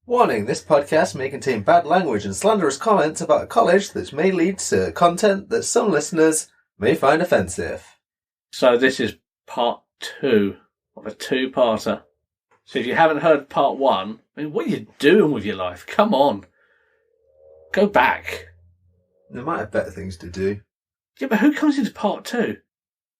Warning, this podcast may contain bad language and slanderous comments about a college that may lead to content that some listeners may find offensive. So this is part 2 of a two-parter. So if you haven't heard part 1, I mean, what are you doing with your life? Come on. Go back. They might have better things to do. Yeah, but who comes into part 2?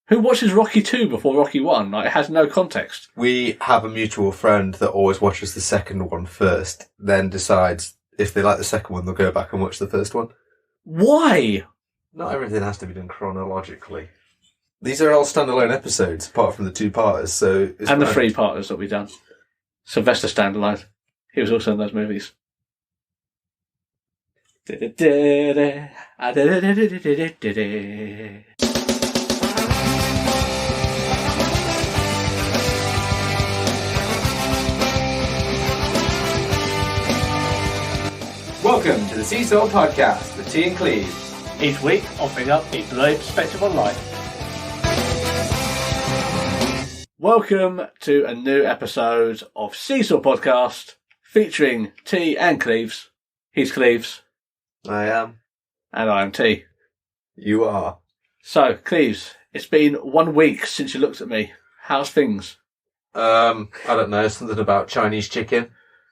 Who watches Rocky 2 before Rocky 1? Like, it has no context. We have a mutual friend that always watches the second one first, then decides if they like the second one, they'll go back and watch the first one. Why? Not everything has to be done chronologically. These are all standalone episodes, apart from the two-parters, so... And the three-parters that we've done. Sylvester standalone. He was also in those movies. Welcome to the Seesaw Podcast with T and Cleves. Each week, offering up a delayed perspective on life. Welcome to a new episode of Seesaw Podcast featuring T and Cleves. He's Cleves. I am. And I am T. You are. So, Cleves, it's been 1 week since you looked at me. How's things? I don't know, something about Chinese chicken.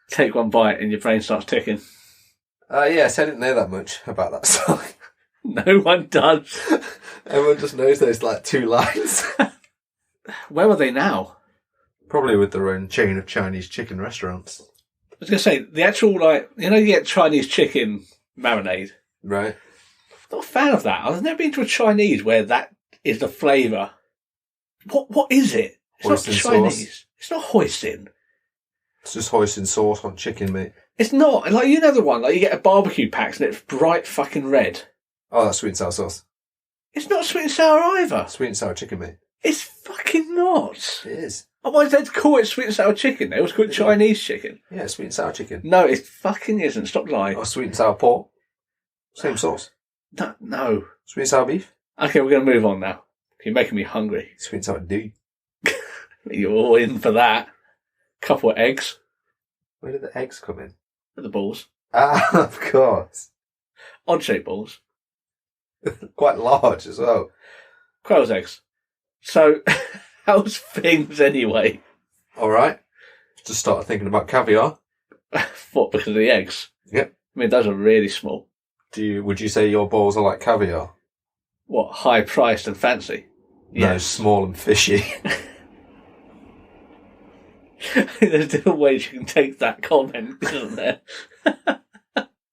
Take one bite and your brain starts ticking. Yes, I didn't know that much about that song. No one does. Everyone just knows those, like, two lines. Where are they now? Probably with their own chain of Chinese chicken restaurants. I was going to say, the actual, like, you know, you get Chinese chicken marinade. Right. I'm not a fan of that. I've never been to a Chinese where that is the flavour. What is it? It's Hoisin not Chinese. sauce. It's not hoisin. It's just hoisin sauce on chicken, mate. It's not. Like, you know the one, like you get a barbecue packs and it's bright fucking red. Oh, that's sweet and sour sauce. It's not sweet and sour either. Sweet and sour chicken, mate. It's fucking not. It is. Otherwise they'd call it sweet and sour chicken. They always call it Chinese chicken. Yeah, sweet and sour chicken. No, it fucking isn't. Stop lying. Or sweet and sour pork. Same sauce. No. Sweet and sour beef. Okay, we're going to move on now. You're making me hungry. Sweet and sour D. You're all in for that. Couple of eggs. Where did the eggs come in? At the balls. Ah, of course. Odd-shaped balls. Quite large as well. Quail's eggs. So, how's things anyway? Alright. Just started thinking about caviar. What, because of the eggs? Yep. I mean, those are really small. Would you say your balls are like caviar? What, high-priced and fancy? No, small and fishy. There's different ways you can take that comment, isn't there?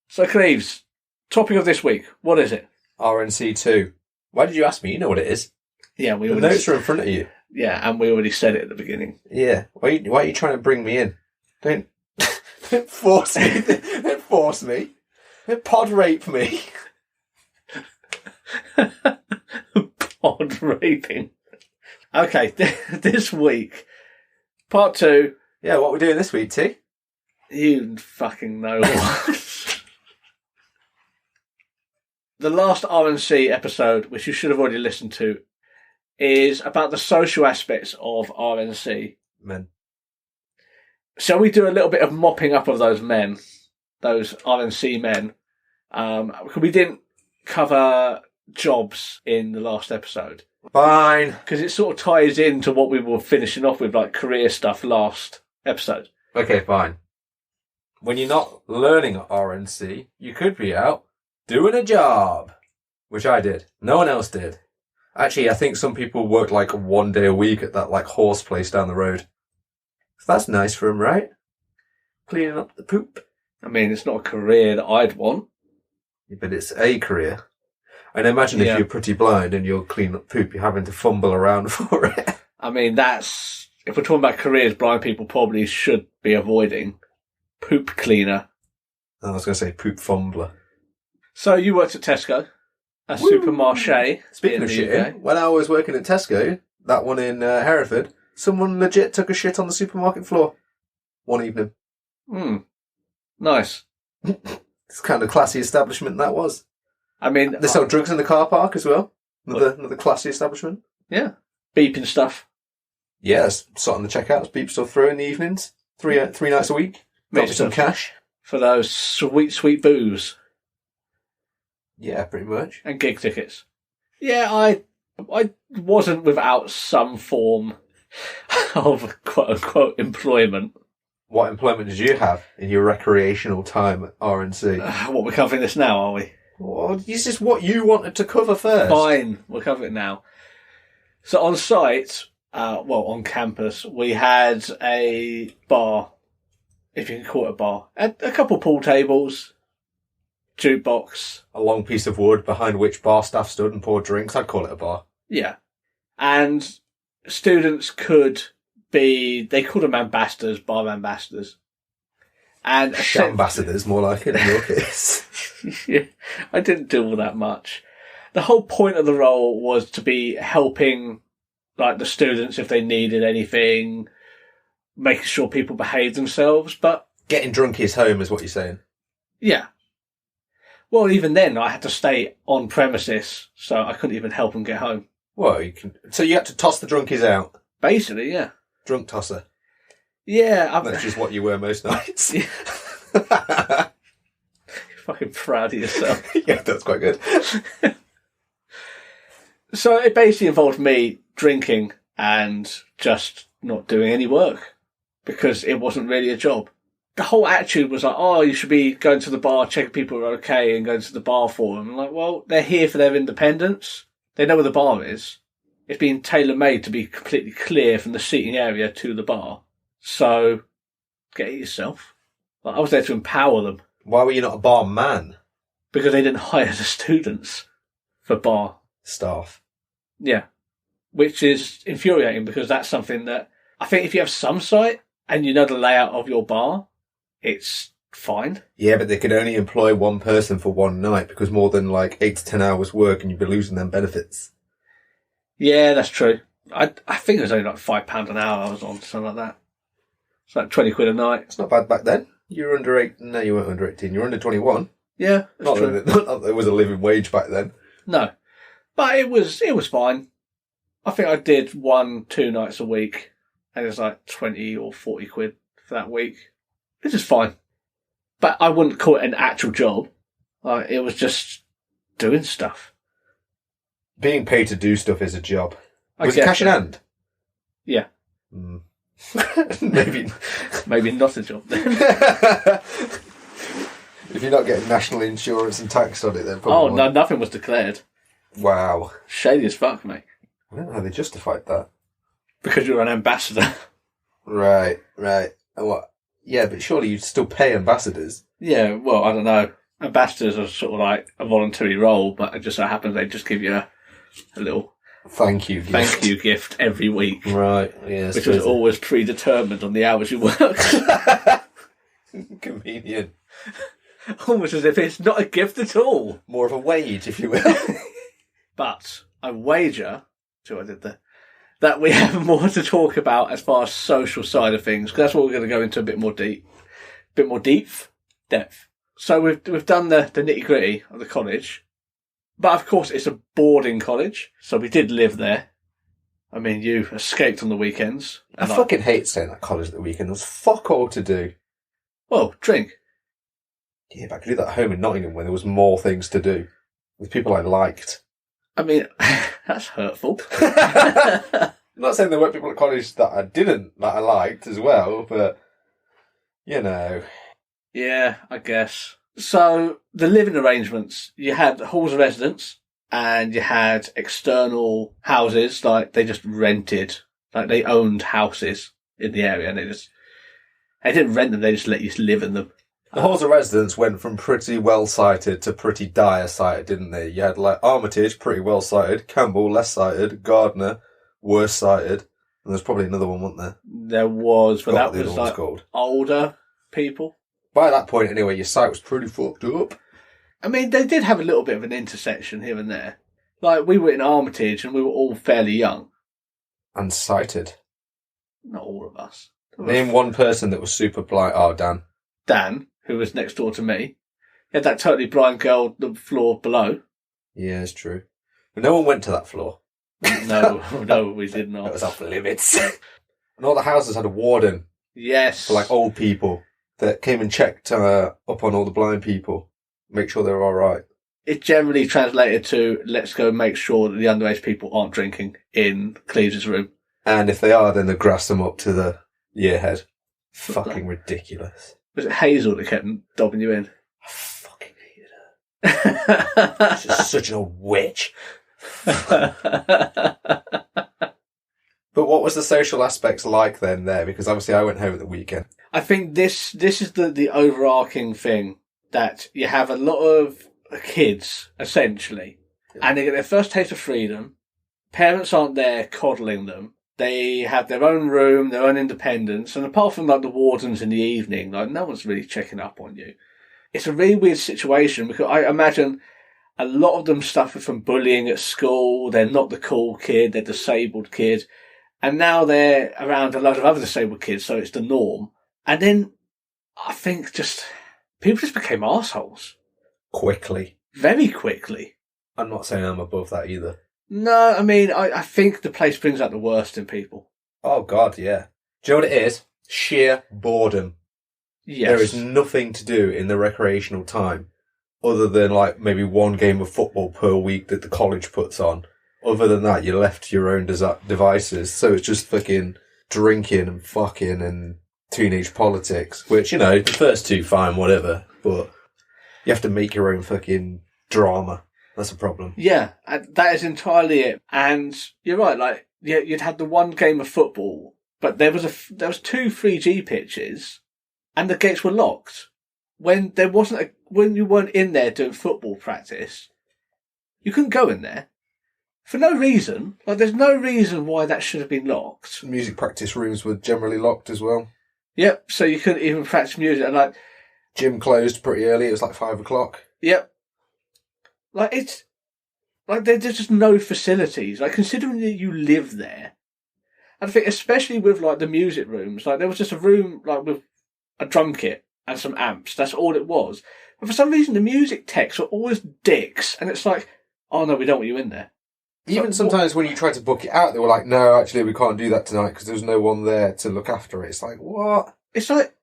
So, Cleves, topic of this week, what is it? RNC2. Why did you ask me? You know what it is. Yeah, The notes are in front of you. Yeah, and we already said it at the beginning. Yeah. Why are you trying to bring me in? Don't force me. Don't force me. Don't pod rape me. Pod raping. Okay, this week, part 2. Yeah, what we're doing this week, T? You fucking know what. The last RNC episode, which you should have already listened to, is about the social aspects of RNC. Men. Shall we do a little bit of mopping up of those men, those RNC men? We didn't cover jobs in the last episode. Fine. Because it sort of ties into what we were finishing off with, like career stuff last episode. Okay, fine. When you're not learning at RNC, you could be out doing a job. Which I did. No one else did. Actually, I think some people work like 1 day a week at that like horse place down the road. So that's nice for them, right? Cleaning up the poop. I mean, it's not a career that I'd want. But it's a career. And imagine if you're pretty blind and you're cleaning up poop, you're having to fumble around for it. I mean, if we're talking about careers blind people probably should be avoiding, poop cleaner. I was going to say poop fumbler. So you worked at Tesco, a supermarché. Speaking of shitting, when I was working at Tesco, that one in Hereford, someone legit took a shit on the supermarket floor one evening. Nice. It's kind of classy establishment that was. I mean, they sell drugs in the car park as well. Another classy establishment. Yeah. Beeping stuff. Yes, sat on the checkouts, beep stuff through in the evenings. Three nights a week. Got me some cash. For those sweet, sweet booze. Yeah, pretty much. And gig tickets. Yeah, I wasn't without some form of quote-unquote employment. What employment did you have in your recreational time at RNC? What, we're covering this now, are we? Well, this is what you wanted to cover first. Fine, we'll cover it now. So on site, on campus, we had a bar, if you can call it a bar. A couple pool tables, jukebox. A long piece of wood behind which bar staff stood and poured drinks. I'd call it a bar. Yeah. And students they called them ambassadors, bar ambassadors. And ambassadors, more like it in your case. Yeah, I didn't do all that much. The whole point of the role was to be helping, like, the students if they needed anything, making sure people behaved themselves, but... Getting drunkies home is what you're saying. Yeah. Well, even then, I had to stay on premises, so I couldn't even help them get home. Well, so you had to toss the drunkies out? Basically, yeah. Drunk tosser. Yeah. That's just what you were most nights. Yeah. You're fucking proud of yourself. Yeah, that's quite good. So it basically involved me drinking and just not doing any work because it wasn't really a job. The whole attitude was like, oh, you should be going to the bar, checking people are okay and going to the bar for them. I'm like, well, they're here for their independence. They know where the bar is. It's been tailor-made to be completely clear from the seating area to the bar. So, get it yourself. Like, I was there to empower them. Why were you not a bar man? Because they didn't hire the students for bar staff. Yeah. Which is infuriating because that's something that I think if you have some site and you know the layout of your bar, it's fine. Yeah, but they could only employ one person for one night because more than like 8 to 10 hours work and you'd be losing them benefits. Yeah, that's true. I think it was only like £5 an hour I was on, something like that. It's like 20 quid a night. It's not bad back then. You were under 8. No, you weren't under 18. You were under 21. Yeah, that's true. Not that there was a living wage back then. No. But it was fine. I think I did 1-2 nights a week and it was like 20 or 40 quid for that week. It was fine. But I wouldn't call it an actual job. It was just doing stuff. Being paid to do stuff is a job. Was it cash in hand? Yeah. Mm. Maybe not a job then. If you're not getting national insurance and tax on it, then probably. Oh, no, nothing was declared. Wow. Shady as fuck, mate. I don't know how they justified that. Because you're an ambassador. Right. What? Yeah, but surely you'd still pay ambassadors. Yeah, well, I don't know. Ambassadors are sort of like a voluntary role, but it just so happens they just give you a little thank you gift every week. Right, yes. Which was always predetermined on the hours you work. Convenient. Almost as if it's not a gift at all. More of a wage, if you will. But I wager, see what I did there, that we have more to talk about as far as social side of things, because that's what we're going to go into a bit more depth. So we've done the nitty gritty of the college, but of course it's a boarding college, so we did live there. I mean, you escaped on the weekends. I fucking hate staying at college at the weekend. There's fuck all to do. Well, drink. Yeah, but I could do that at home in Nottingham when there was more things to do with people I liked. I mean, that's hurtful. I'm not saying there weren't people at college that I liked as well, but, you know. Yeah, I guess. So, the living arrangements, you had halls of residence and you had external houses, like they just rented, like they owned houses in the area and they didn't rent them, they just let you live in them. The halls of residence went from pretty well-sited to pretty dire-sited, didn't they? You had, like, Armitage, pretty well-sited, Campbell, less-sited, Gardner, worse-sited, and there's probably another one, wasn't there? There was, but that was, like, called. Older people. By that point, anyway, your site was pretty fucked up. I mean, they did have a little bit of an intersection here and there. Like, we were in Armitage and we were all fairly young. And sighted. Not all of us. Name one person that was super blind. Oh, Dan. Dan, who was next door to me. He had that totally blind girl on the floor below. Yeah, it's true. But no one went to that floor. No, we did not. That was off limits. And all the houses had a warden. Yes. For, like, old people. that came and checked up on all the blind people, make sure they're all right. It generally translated to, let's go make sure that the underage people aren't drinking in Cleve's room. And if they are, then they grass them up to the year head. Fucking ridiculous. Was it Hazel that kept dobbing you in? I fucking hated her. She's such a witch. But what was the social aspects like then there? Because obviously I went home at the weekend. I think this is the overarching thing, that you have a lot of kids, essentially, and they get their first taste of freedom. Parents aren't there coddling them. They have their own room, their own independence, and apart from like the wardens in the evening, like no one's really checking up on you. It's a really weird situation because I imagine a lot of them suffer from bullying at school. They're not the cool kid, they're disabled kid. And now they're around a lot of other disabled kids, so it's the norm. And then I think people just became arseholes. Quickly. Very quickly. I'm not saying I'm above that either. No, I mean, I think the place brings out the worst in people. Oh, God, yeah. Do you know what it is? Sheer boredom. Yes. There is nothing to do in the recreational time other than, like, maybe one game of football per week that the college puts on. Other than that, you're left to your own devices. So it's just fucking drinking and fucking and teenage politics, which, you know, the first two, fine, whatever. But you have to make your own fucking drama. That's a problem. Yeah, that is entirely it. And you're right, like, yeah, you'd had the one game of football, but there was two 3G pitches, and the gates were locked. When when you weren't in there doing football practice, you couldn't go in there. For no reason. Like, there's no reason why that should have been locked. Music practice rooms were generally locked as well. Yep, so you couldn't even practice music. And like, gym closed pretty early. It was like 5 o'clock. Yep. Like, it's like there's just no facilities. Like, considering that you live there, I think especially with like the music rooms, like there was just a room like with a drum kit and some amps. That's all it was. But for some reason, the music techs were always dicks, and it's like, oh no, we don't want you in there. Even sometimes when you tried to book it out, they were like, no, actually, we can't do that tonight because there's no one there to look after it. It's like, what? It's like,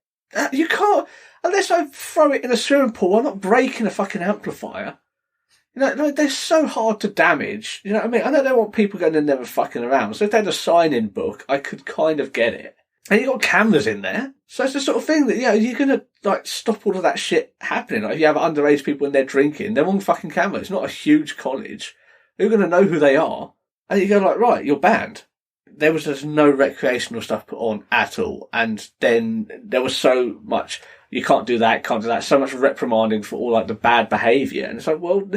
you can't, unless I throw it in a swimming pool, I'm not breaking a fucking amplifier. You know, like, they're so hard to damage. You know what I mean? I know they want people going in there and fucking around. So if they had a sign-in book, I could kind of get it. And you got cameras in there. So it's the sort of thing that, yeah, you're going to, like, stop all of that shit happening. Like, if you have underage people in there drinking, they're on fucking camera. It's not a huge college. You're going to know who they are. And you go like, right, you're banned. There was just no recreational stuff put on at all. And then there was so much, you can't do that, can't do that. So much reprimanding for all like the bad behaviour. And it's like, well,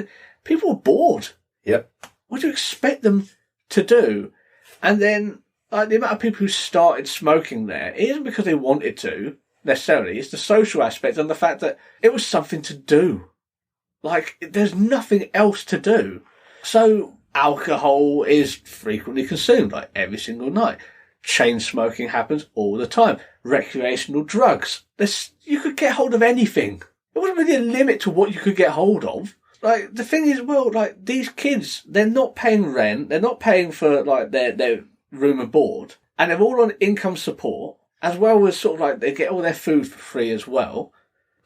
people are bored. Yep. What do you expect them to do? And then like, the amount of people who started smoking there, it isn't because they wanted to, necessarily. It's the social aspect and the fact that it was something to do. Like, there's nothing else to do. So alcohol is frequently consumed, like every single night. Chain smoking happens all the time. Recreational drugs. You could get hold of anything. There wasn't really a limit to what you could get hold of. Like, the thing is, well, like, these kids, they're not paying rent. They're not paying for, like, their room and board. And they're all on income support, as well as sort of, like, they get all their food for free as well.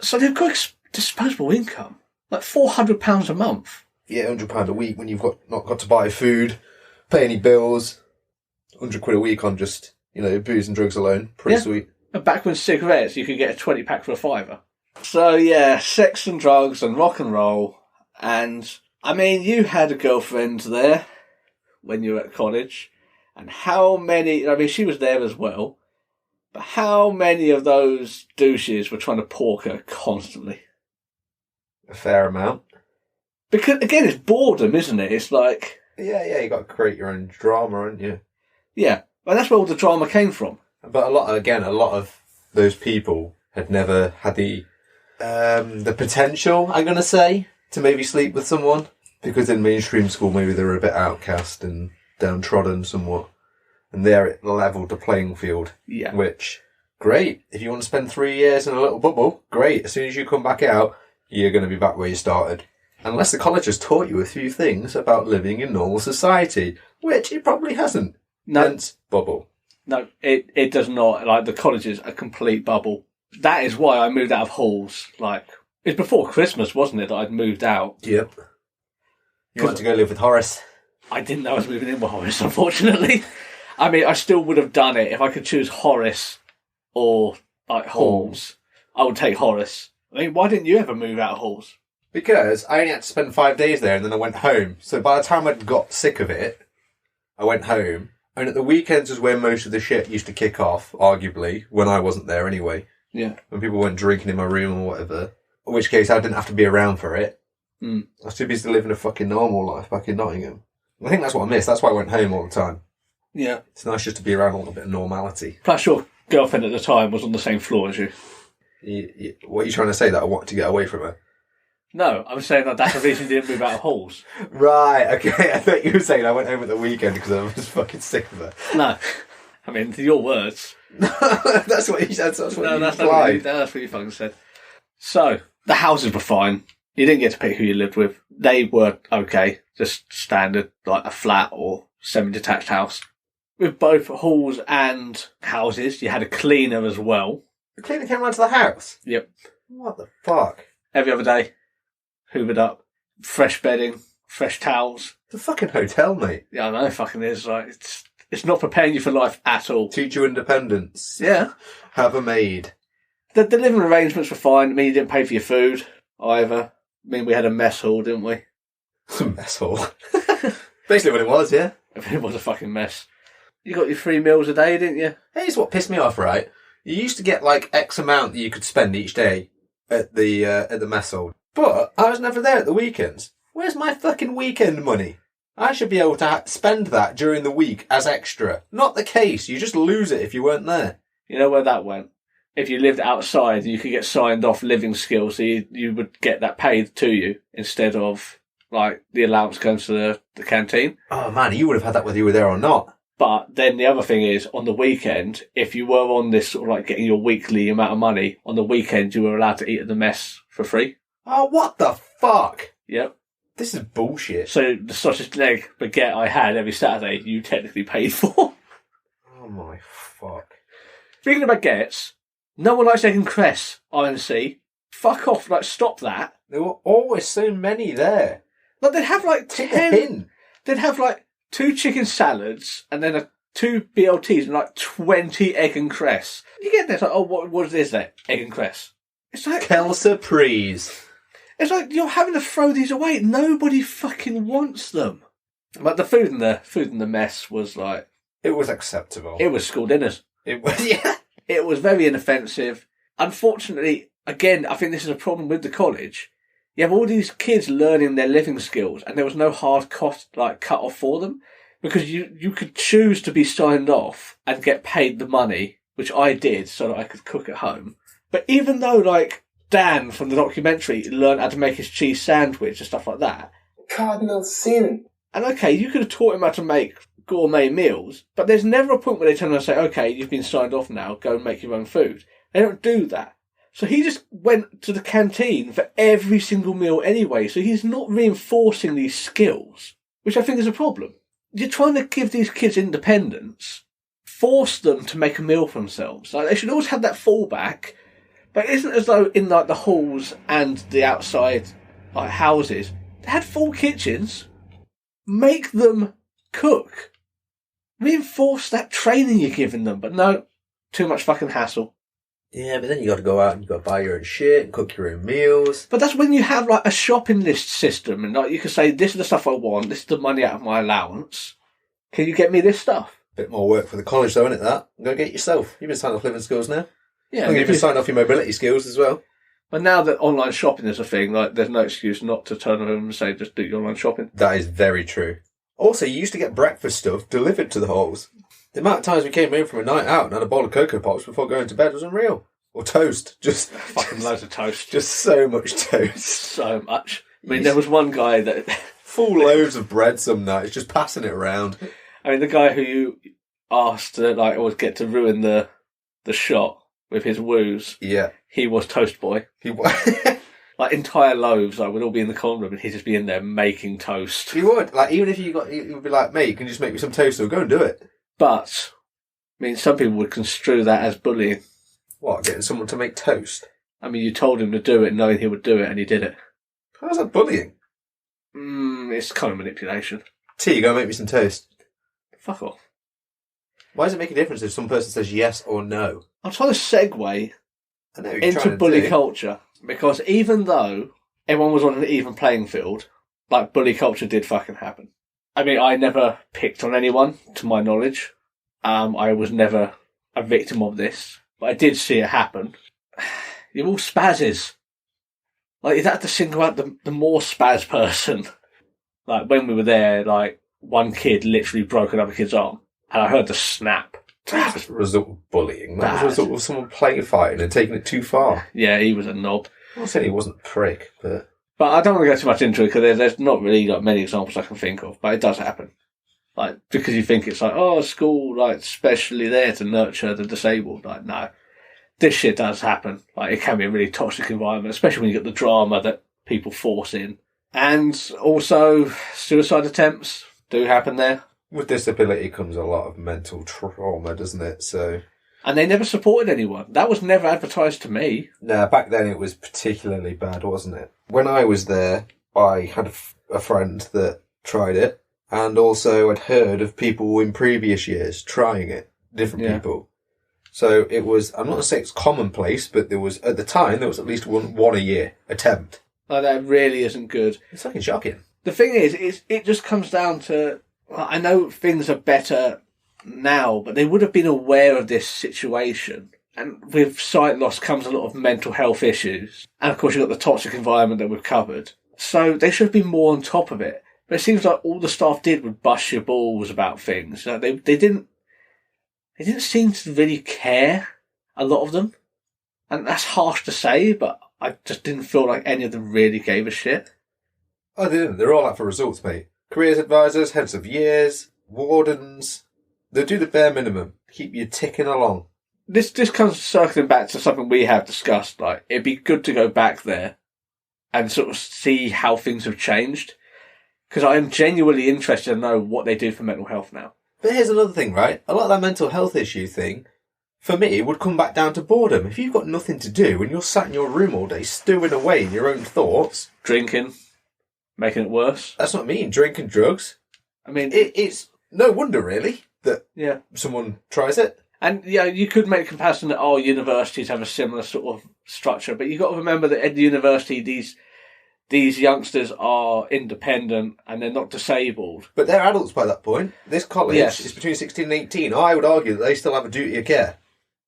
So they've got disposable income. Like, £400 a month. Yeah, £100 a week when you've not got to buy food, pay any bills. £100 a week on just, you know, booze and drugs alone. Pretty sweet. And back when cigarettes, you could get a 20 pack for £5. So yeah, sex and drugs and rock and roll. And I mean, you had a girlfriend there when you were at college. And how many, I mean, she was there as well. But how many of those douches were trying to pork her constantly? A fair amount. Because, again, it's boredom, isn't it? It's like... Yeah, you got to create your own drama, haven't you? Yeah, and that's where all the drama came from. But a lot of those people had never had the potential, I'm going to say, to maybe sleep with someone. Because in mainstream school, maybe they were a bit outcast and downtrodden somewhat. And there it leveled the playing field. Yeah. Which, great. If you want to spend 3 years in a little bubble, great. As soon as you come back out, you're going to be back where you started. Unless the college has taught you a few things about living in normal society, which it probably hasn't. No. Hence, bubble. No, it does not. Like, the college is a complete bubble. That is why I moved out of halls. Like, it's before Christmas, wasn't it, that I'd moved out? Yep. You want to go live with Horace? I didn't know I was moving in with Horace, unfortunately. I mean, I still would have done it if I could choose Horace or, like, halls. I would take Horace. I mean, why didn't you ever move out of halls? Because I only had to spend 5 days there and then I went home. So by the time I'd got sick of it, I went home. And at the weekends was where most of the shit used to kick off, arguably, when I wasn't there anyway. Yeah. When people weren't drinking in my room or whatever. In which case I didn't have to be around for it. I was too busy living a fucking normal life back in Nottingham. I think that's what I missed. That's why I went home all the time. Yeah. It's nice just to be around a little bit of normality. Plus your girlfriend at the time was on the same floor as you. What are you trying to say? That I wanted to get away from her? No, I'm saying that that's the reason you didn't move out of halls. Right, okay. I thought you were saying I went home at the weekend because I was fucking sick of her. No. I mean, your words. That's what you said. That's what you that's implied. that's what you fucking said. So, the houses were fine. You didn't get to pick who you lived with. They were okay. Just standard, like a flat or semi-detached house. With both halls and houses, you had a cleaner as well. The cleaner came round to the house? Yep. What the fuck? Every other day. Hoovered up. Fresh bedding. Fresh towels. It's a fucking hotel, mate. Yeah, I know it fucking is. Like, it's not preparing you for life at all. Teach you independence. Yeah. Have a maid. The living arrangements were fine. I mean, you didn't pay for your food either. I mean, we had a mess hall, didn't we? A mess hall. Basically what it was, yeah. It was a fucking mess. You got your 3 meals a day, didn't you? Here's what pissed me off, right? You used to get like X amount that you could spend each day at the mess hall. But I was never there at the weekends. Where's my fucking weekend money? I should be able to spend that during the week as extra. Not the case. You just lose it if you weren't there. You know where that went? If you lived outside, you could get signed off living skills, so you would get that paid to you instead of, like, the allowance going to the canteen. Oh, man, you would have had that whether you were there or not. But then the other thing is, on the weekend, if you were on this sort of like getting your weekly amount of money, on the weekend you were allowed to eat at the mess for free. Oh, what the fuck? Yep. This is bullshit. So the sausage leg baguette I had every Saturday, you technically paid for. Oh my fuck. Speaking of baguettes, no one likes egg and cress, INC. Fuck off, like, stop that. There were always so many there. Like, they'd have like Take 10. a pin. They'd have like 2 chicken salads and then 2 BLTs and like 20 egg and cress. You get this, like, oh, what is this then? Egg and cress. It's like, Quelle surprise. it's like you're having to throw these away. Nobody fucking wants them. But the food in the mess was like, It was acceptable. it was school dinners. It was, yeah. It was very inoffensive. Unfortunately, again, I think this is a problem with the college. You have all these kids learning their living skills, and there was no hard cost like cut off for them, because you could choose to be signed off and get paid the money, which I did, so that I could cook at home. But even though, like, Dan from the documentary learned how to make his cheese sandwich and stuff like that, Cardinal sin. and okay, you could have taught him how to make gourmet meals, but there's never a point where they turn around and say, okay, you've been signed off now, go and make your own food. They don't do that. So he just went to the canteen for every single meal anyway, so he's not reinforcing these skills, which I think is a problem. You're trying to give these kids independence, force them to make a meal for themselves. Like, they should always have that fallback, but it isn't as though in like the halls and the outside like houses, they had full kitchens. Make them cook. Reinforce that training you're giving them, but no, too much fucking hassle. Yeah, but then you got to go out and you got to buy your own shit and cook your own meals. But that's when you have like a shopping list system, and like you can say, this is the stuff I want, this is the money out of my allowance. Can you get me this stuff? Bit more work for the college though, isn't it, that? Go get it yourself. You've been signed off living skills now. Yeah. I think you've been signed off your mobility skills as well. But now that online shopping is a thing, like there's no excuse not to turn around and say, just do your online shopping. That is very true. Also, you used to get breakfast stuff delivered to the halls. The amount of times we came home from a night out and had a bowl of Cocoa Pops before going to bed was unreal. Or toast. Just Fucking loads of toast. Just so much toast. So much. I mean, there was one guy that... Full loaves of bread some nights, just passing it around. I mean, the guy who you asked to, like, always get to ruin the shot with his woos. Yeah. He was toast boy. He was. Like, entire loaves, like, would all be in the corner room and he'd just be in there making toast. He would. Like, even if you would be like, mate, you can just make me some toast or go and do it. But, I mean, some people would construe that as bullying. What, getting someone to make toast? I mean, you told him to do it knowing he would do it, and he did it. How's that bullying? It's kind of manipulation. T, you go make me some toast. Fuck off. Why does it make a difference if some person says yes or no? I'm trying to segue I know what you're into trying to bully do. culture, because even though everyone was on an even playing field, like, bully culture did fucking happen. I mean, I never picked on anyone, to my knowledge. I was never a victim of this, but I did see it happen. You're all spazzes. Like, you'd have to single out the more spaz person. Like, when we were there, like, one kid literally broke another kid's arm, and I heard the snap. That was a result of bullying. That was a Bad. result of someone playing fighting and taking it too far. Yeah, he was a knob. I'm not saying he wasn't a prick, but... But I don't want to go too much into it, because there's not really like many examples I can think of, but it does happen. Like, because you think it's like, oh, school, like, specially there to nurture the disabled. Like, no. This shit does happen. Like, it can be a really toxic environment, especially when you get the drama that people force in. And also, suicide attempts do happen there. With disability comes a lot of mental trauma, doesn't it? So... And they never supported anyone. That was never advertised to me. Nah, back then it was particularly bad, wasn't it? When I was there, I had a friend that tried it, and also I'd heard of people in previous years trying it, different people. So it was, I'm not going to say it's commonplace, but there was, at the time, there was at least one a year attempt. Like, that really isn't good. It's fucking shocking. The thing is, it just comes down to, I know things are better now, but they would have been aware of this situation. And with sight loss comes a lot of mental health issues. And of course you've got the toxic environment that we've covered. So they should have been more on top of it. But it seems like all the staff did was bust your balls about things. You know, they didn't seem to really care, a lot of them. And that's harsh to say, but I just didn't feel like any of them really gave a shit. Oh, they didn't. They're all out for results, mate. Careers advisors, heads of years, wardens. They do the bare minimum. Keep you ticking along. This comes circling back to something we have discussed. Like, it'd be good to go back there and sort of see how things have changed. Because I am genuinely interested to know what they do for mental health now. But here's another thing, right? A lot of that mental health issue thing, for me, would come back down to boredom. If you've got nothing to do and you're sat in your room all day stewing away in your own thoughts... Drinking, making it worse. That's what I mean. Drinking drugs. I mean... It's no wonder, really, that someone tries it. And, yeah, you could make a comparison that, universities have a similar sort of structure, but you've got to remember that at the university, these youngsters are independent and they're not disabled. But they're adults by that point. This college is between 16 and 18. I would argue that they still have a duty of care.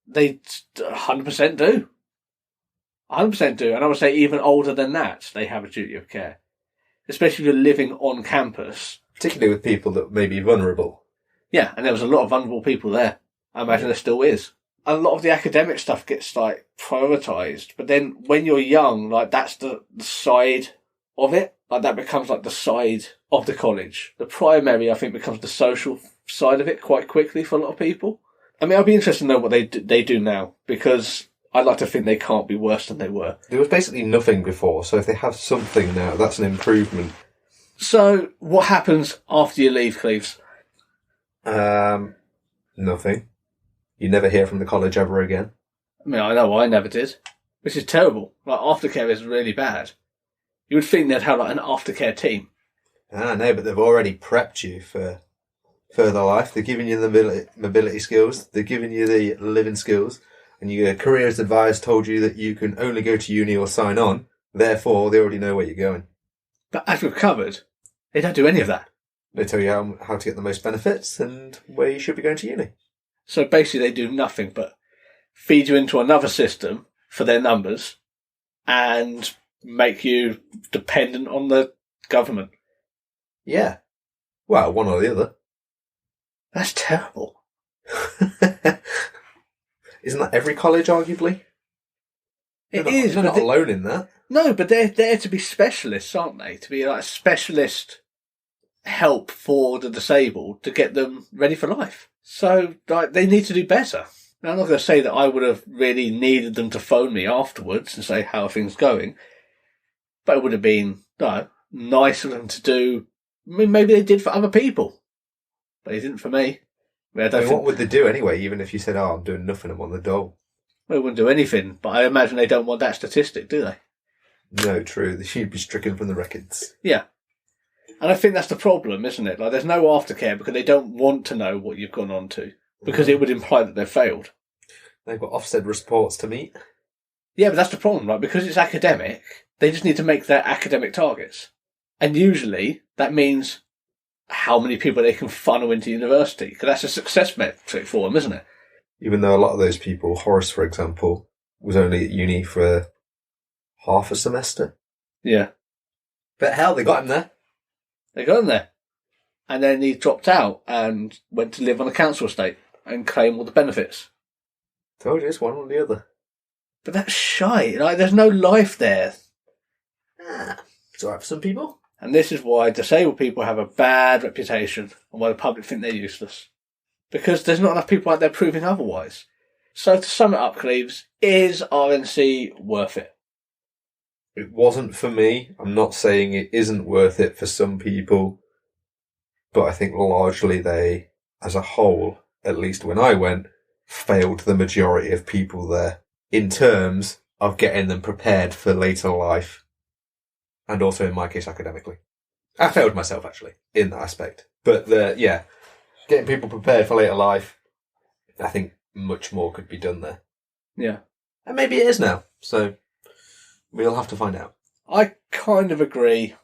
They 100% do. 100% do. And I would say even older than that, they have a duty of care. Especially if you're living on campus. Particularly with people that may be vulnerable. Yeah, and there was a lot of vulnerable people there. I imagine there still is. A lot of the academic stuff gets, like, prioritised. But then when you're young, like, that's the side of it. Like, that becomes, like, the side of the college. The primary, I think, becomes the social side of it quite quickly for a lot of people. I mean, I'd be interested to know what they do now. Because I'd like to think they can't be worse than they were. There was basically nothing before. So if they have something now, that's an improvement. So, what happens after you leave, Cleves? Nothing. You never hear from the college ever again. I mean, I know I never did. Which is terrible. Like, aftercare is really bad. You would think they'd have, like, an aftercare team. Ah, no, but they've already prepped you for further life. They're giving you the mobility skills. They're giving you the living skills. And your careers advisor told you that you can only go to uni or sign on. Therefore, they already know where you're going. But as we've covered, they don't do any of that. They tell you how to get the most benefits and where you should be going to uni. So basically they do nothing but feed you into another system for their numbers and make you dependent on the government. Yeah. Well, one or the other. That's terrible. Isn't that every college, arguably? It is. They're not alone in that. No, but they're there to be specialists, aren't they? To be like specialist help for the disabled to get them ready for life. So, like, they need to do better. Now, I'm not going to say that I would have really needed them to phone me afterwards and say how are things going, but it would have been nice of them to do. I mean, maybe they did for other people, but they didn't for me. What would they do anyway, even if you said, I'm doing nothing, I'm on the dole? They wouldn't do anything, but I imagine they don't want that statistic, do they? No, true. They should be stricken from the records. Yeah. And I think that's the problem, isn't it? Like, there's no aftercare because they don't want to know what you've gone on to, because it would imply that they've failed. They've got Ofsted reports to meet. Yeah, but that's the problem, right? Because it's academic, they just need to make their academic targets. And usually that means how many people they can funnel into university, because that's a success metric for them, isn't it? Even though a lot of those people, Horace, for example, was only at uni for half a semester. Yeah. But hell, they got him there. They got him there. And then he dropped out and went to live on a council estate and claim all the benefits. Told you, it's one or the other. But that's shite. Like, there's no life there. It's alright for some people. And this is why disabled people have a bad reputation and why the public think they're useless. Because there's not enough people out there proving otherwise. So to sum it up, Cleves, is RNC worth it? It wasn't for me. I'm not saying it isn't worth it for some people. But I think largely they, as a whole, at least when I went, failed the majority of people there in terms of getting them prepared for later life. And also, in my case, academically. I failed myself, actually, in that aspect. But, getting people prepared for later life, I think much more could be done there. Yeah. And maybe it is now. So, we'll have to find out. I kind of agree.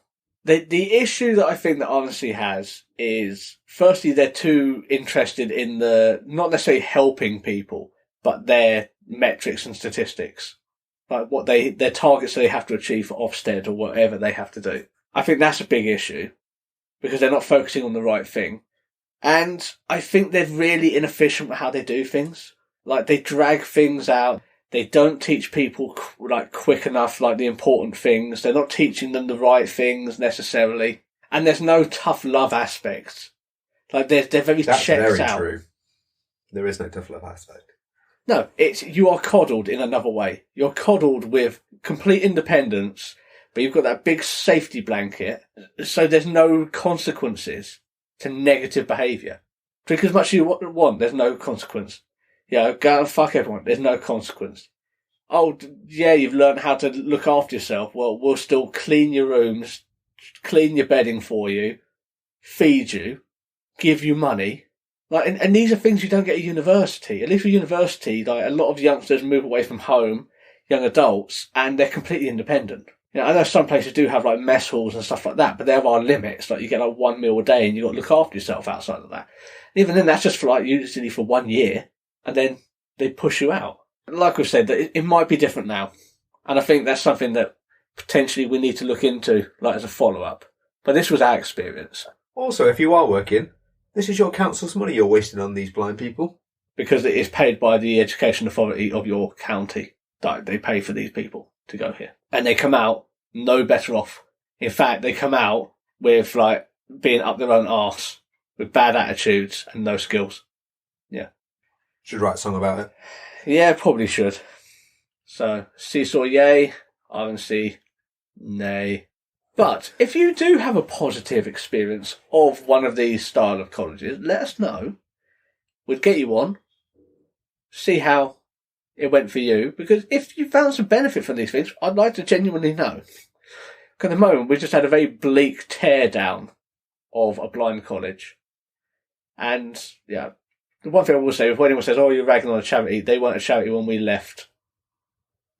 The issue that I think that RNC has is, firstly, they're too interested in not necessarily helping people, but their metrics and statistics. Like what their targets they have to achieve for Ofsted or whatever they have to do. I think that's a big issue because they're not focusing on the right thing. And I think they're really inefficient with how they do things. Like, they drag things out. They don't teach people quick enough, like the important things. They're not teaching them the right things necessarily. And there's no tough love aspects. Like, they're very That's checked very out. true. There is no tough love aspect. No, you are coddled in another way. You're coddled with complete independence, but you've got that big safety blanket, so there's no consequences to negative behaviour. Drink as much as you want, there's no consequence. Yeah, go out and fuck everyone, there's no consequence. Oh, yeah, you've learned how to look after yourself. Well, we'll still clean your rooms, clean your bedding for you, feed you, give you money. Like, and these are things you don't get at university. At least at university, like, a lot of youngsters move away from home, young adults, and they're completely independent. You know, I know some places do have like mess halls and stuff like that, but there are limits. Like, you get like 1 meal a day and you've got to look after yourself outside of that. And even then, that's just for like usually for 1 year, and then they push you out. Like we've said, that it might be different now. And I think that's something that potentially we need to look into, like, as a follow-up. But this was our experience. Also, if you are working, this is your council's money you're wasting on these blind people. Because it is paid by the education authority of your county. They pay for these people to go here. And they come out no better off. In fact, they come out with, like, being up their own arse, with bad attitudes and no skills. Yeah. Should write a song about it. Yeah, probably should. So, Seesaw yay, RNC nay. But if you do have a positive experience of one of these style of colleges, let us know. We'd get you on, see how it went for you, because if you found some benefit from these things, I'd like to genuinely know. Because at the moment, we've just had a very bleak tear down of a blind college. And, yeah, the one thing I will say, if anyone says, oh, you're ragging on a charity, they weren't a charity when we left.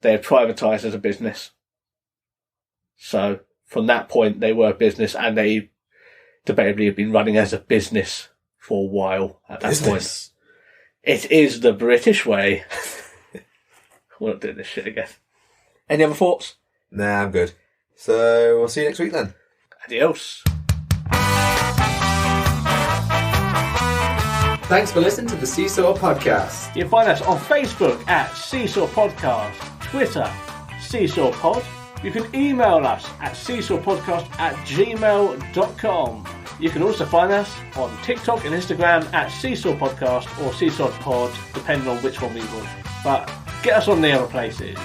They're privatised as a business. So, from that point, they were a business, and they debatably have been running as a business for a while at that point. It is the British way. We're not doing this shit again. Any other thoughts? Nah, I'm good. So, we'll see you next week then. Adios. Thanks for listening to the Seesaw Podcast. You can find us on Facebook at Seesaw Podcast, Twitter, Seesaw Pod. You can email us at seesawpodcast@gmail.com. You can also find us on TikTok and Instagram at Seesaw Podcast or Seesaw Pod, depending on which one we want. But get us on the other places.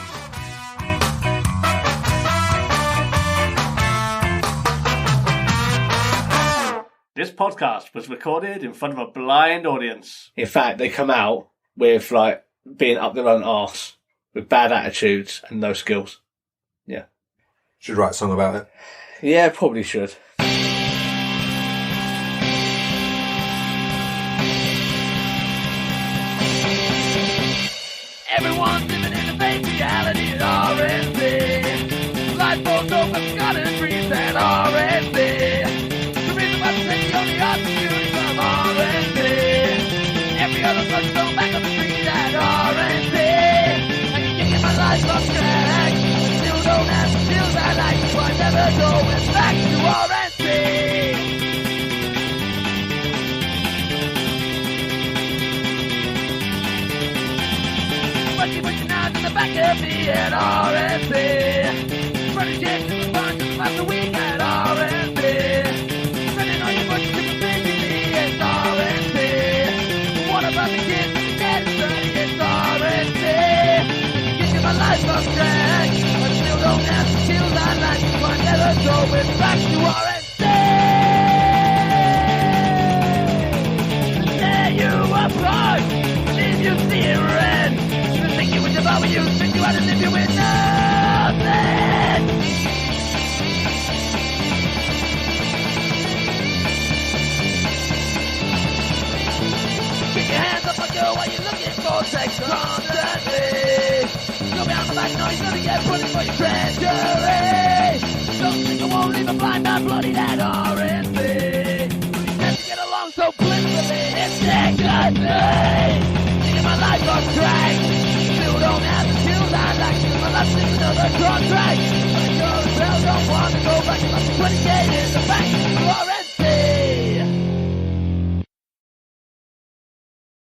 This podcast was recorded in front of a blind audience. In fact, they come out with, like, being up their own arse with bad attitudes and no skills. Yeah. Should write a song about it. Yeah, probably should. Everyone's living in a fake reality at RNC. Life falls open, forgotten dreams at RNC. The reason why we take the only opportunity from RNC. Every other person's thrown back on the street at RNC. I can get my life off track. Still don't have the skills I like, so I'm never going back to RNC. Pushing out to the back of me at RNC. Running jets to the bunch of about the week at RNC. Running on your bushes to the busy at RNC. What about the kids and the dead and dirty at RNC? Kicking my life off track, but still don't have the skills I like, so I'm never going back to RNC. Tear you apart, leave you seeing red. You would devour you, spit you out and leave you with nothing. Keep your hands up, my girl, while you're looking for sex constantly. Go behind the back, no, you're gonna get punished for your treachery. Don't think I won't leave a blind man bloody at RNC. You tend to get along so blissfully, it's disgusting. Taking my life off track. Still don't have the skills I like, cause my life's just another contract. But I sure as hell don't want to go back, I'm 20K in the bank.